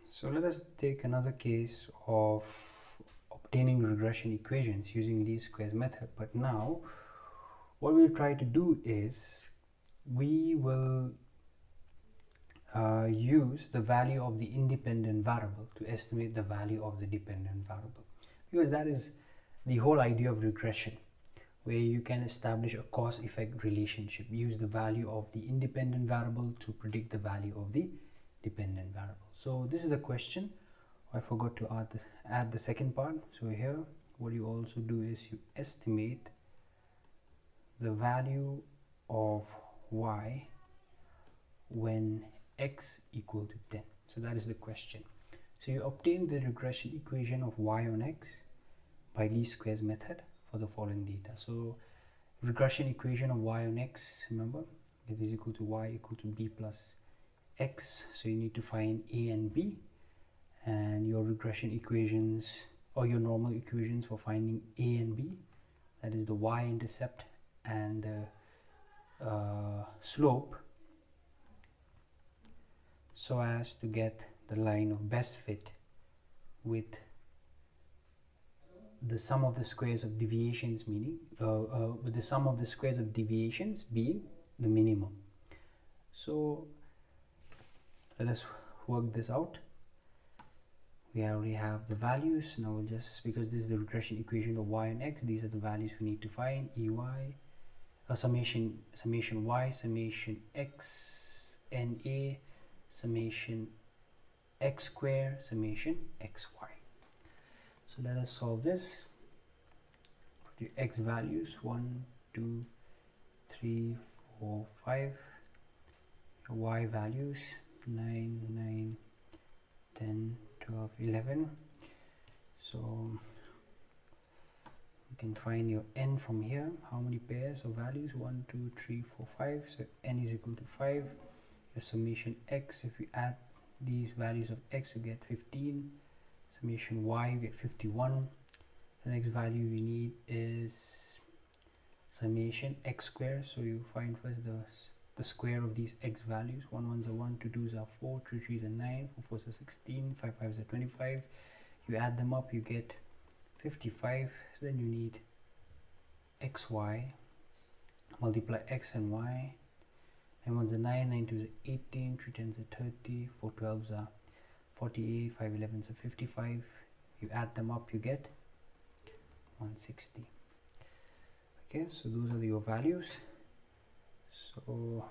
So let us take another case of obtaining regression equations using least squares method. But now what we'll try to do is we will use the value of the independent variable to estimate the value of the dependent variable, because that is the whole idea of regression, where you can establish a cause-effect relationship, use the value of the independent variable to predict the value of the dependent variable. So this is a question. I forgot to add the second part. So here what you also do is you estimate the value of y when x equal to 10. So that is the question. So you obtain the regression equation of y on x by least squares method for the following data. So regression equation of y on x, remember, it is equal to y equal to b plus x. So you need to find a and b, and your regression equations or your normal equations for finding a and b, that is the y-intercept and the slope, so as to get the line of best fit with the sum of the squares of deviations, meaning with the sum of the squares of deviations being the minimum. So let us work this out. We already have the values. Now we'll just, because this is the regression equation of y and x, these are the values we need to find. EY, summation y, summation x and a, summation x square, summation xy. So let us solve this. Put your x values 1, 2, 3, 4, 5. Your y values 9, 9, 10, 12, 11. So you can find your n from here. How many pairs of values? 1, 2, 3, 4, 5. So n is equal to 5. Your summation x, if you add these values of x, you get 15. Summation y, you get 51. The next value you need is summation x square. So you find first the square of these x values. 1 1s are 1, 2 2s are 4, 3 3s are 9, 4 4s are 16, 5 5s are 25. You add them up, you get 55. So then you need xy, multiply x and y. 9 1s are 9, 9 2s are 18, 3 10s are 30, 4 12s are 48, 5 11s are 55. You add them up, you get 160. Okay, so those are your values. So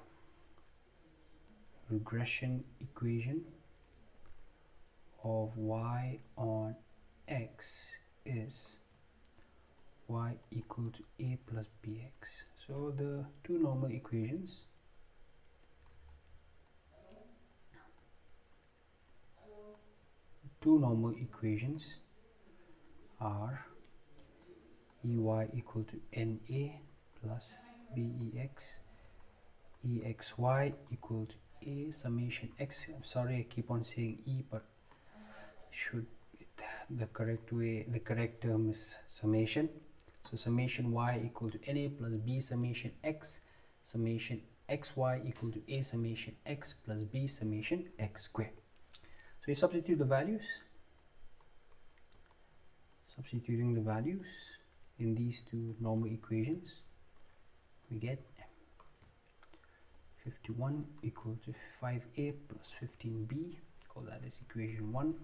regression equation of y on x is y equal to a plus bx. So the two normal equations are ey equal to na plus bex, exy equal to a summation x. I'm sorry, I keep on saying e, but should the correct way, the correct term is summation. So summation y equal to na plus b summation x, summation xy equal to a summation x plus b summation x squared. So you substitute the values. Substituting the values in these two normal equations, we get 51 equal to 5a plus 15b, call that as equation 1,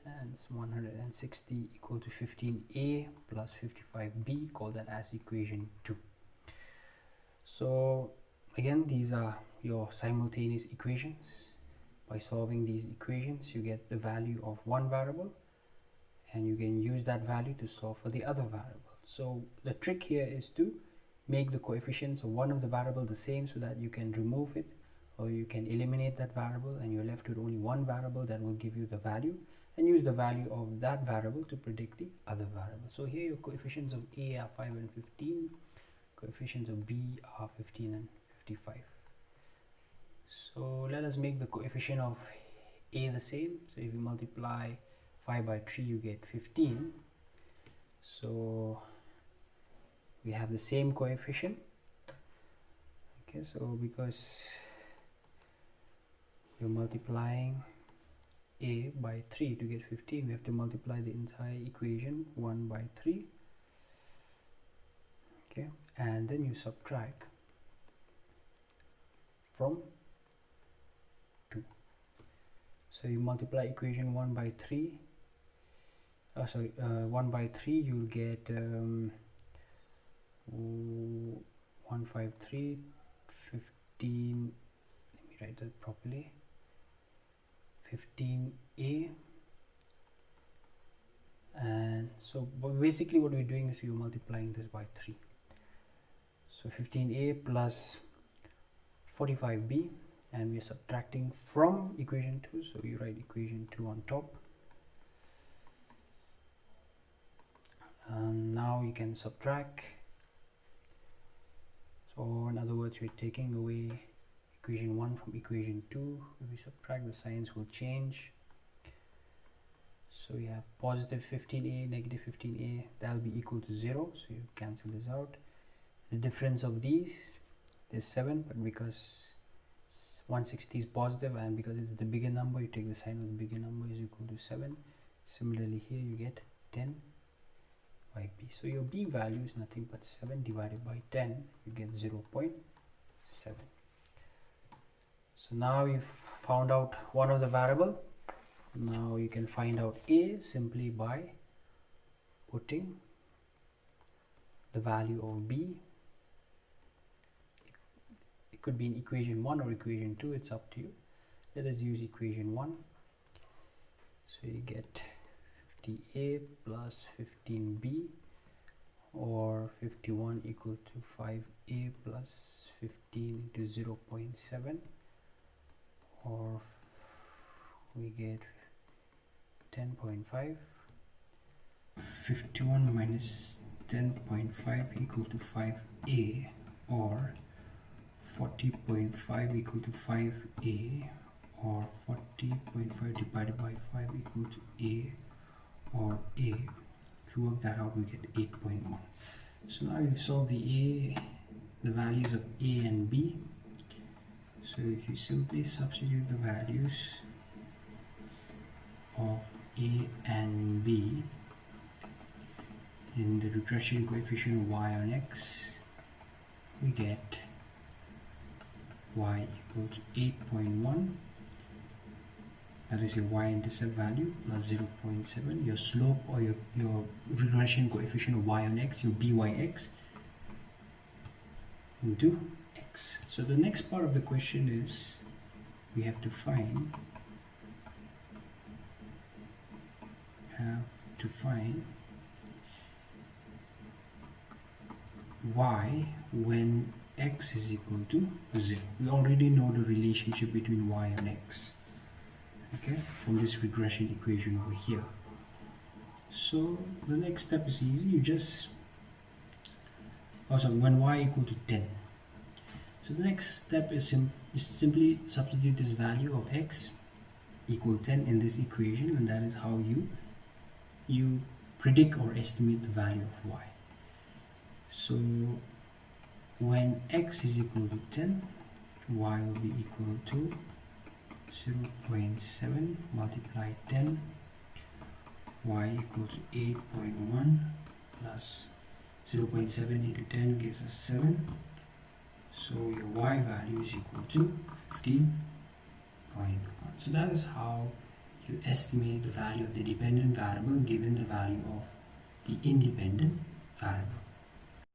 and 160 equal to 15a plus 55b, call that as equation 2. So again, these are your simultaneous equations. By solving these equations, you get the value of one variable, and you can use that value to solve for the other variable. So the trick here is to make the coefficients of one of the variable the same, so that you can remove it or you can eliminate that variable, and you're left with only one variable that will give you the value, and use the value of that variable to predict the other variable. So here your coefficients of a are 5 and 15, coefficients of b are 15 and 55. So let us make the coefficient of a the same. So if you multiply 5 by 3, you get 15. So we have the same coefficient. Okay, so because you're multiplying a by 3. To get 15, we have to multiply the entire equation 1 by 3. Okay, and then you subtract from 2. So you multiply equation 1 by 3. 1 by 3, you'll get 153, 15. Let me write that properly. 15a. And so basically what we're doing is you're multiplying this by 3. So 15a plus 45b, and we're subtracting from equation 2, so you write equation 2 on top. Now you can subtract. So in other words, we're taking away equation 1 from equation 2. If we subtract, the signs will change. So we have positive 15a, negative 15a, that will be equal to 0, so you cancel this out. The difference of these is 7, but because 160 is positive and because it's the bigger number, you take the sign of the bigger number is equal to 7. Similarly here you get 10 by b. So your b value is nothing but 7 divided by 10, you get 0.7. So now you've found out one of the variable. Now you can find out a simply by putting the value of b. It could be in equation 1 or equation 2, it's up to you. Let us use equation 1. So you get 50a plus 15b, or 51 equal to 5a plus 15 into 0.7, or we get 10.5. 51 minus 10.5 equal to 5a, or 40.5 equal to 5a, or 40.5 divided by 5 equal to a, or a. If you work that out, we get 8.1. So now we've solved the values of a and b. So if you simply substitute the values of a and b in the regression coefficient of y on x, we get y equal to 8.1. That is your y-intercept value plus 0.7. Your slope, or your regression coefficient of y on x, your byx, into x. So the next part of the question is we have to find y when x is equal to 0. We already know the relationship between y and x, okay, from this regression equation over here. So the next step is easy. You just when y equal to 10. So the next step is simply substitute this value of x equal 10 in this equation, and that is how you predict or estimate the value of y. So when x is equal to 10, y will be equal to 0.7 multiply 10, y equal to 8.1 plus 0.7 into 10 gives us 7. So your y value is equal to 15.1. So that is how you estimate the value of the dependent variable given the value of the independent variable.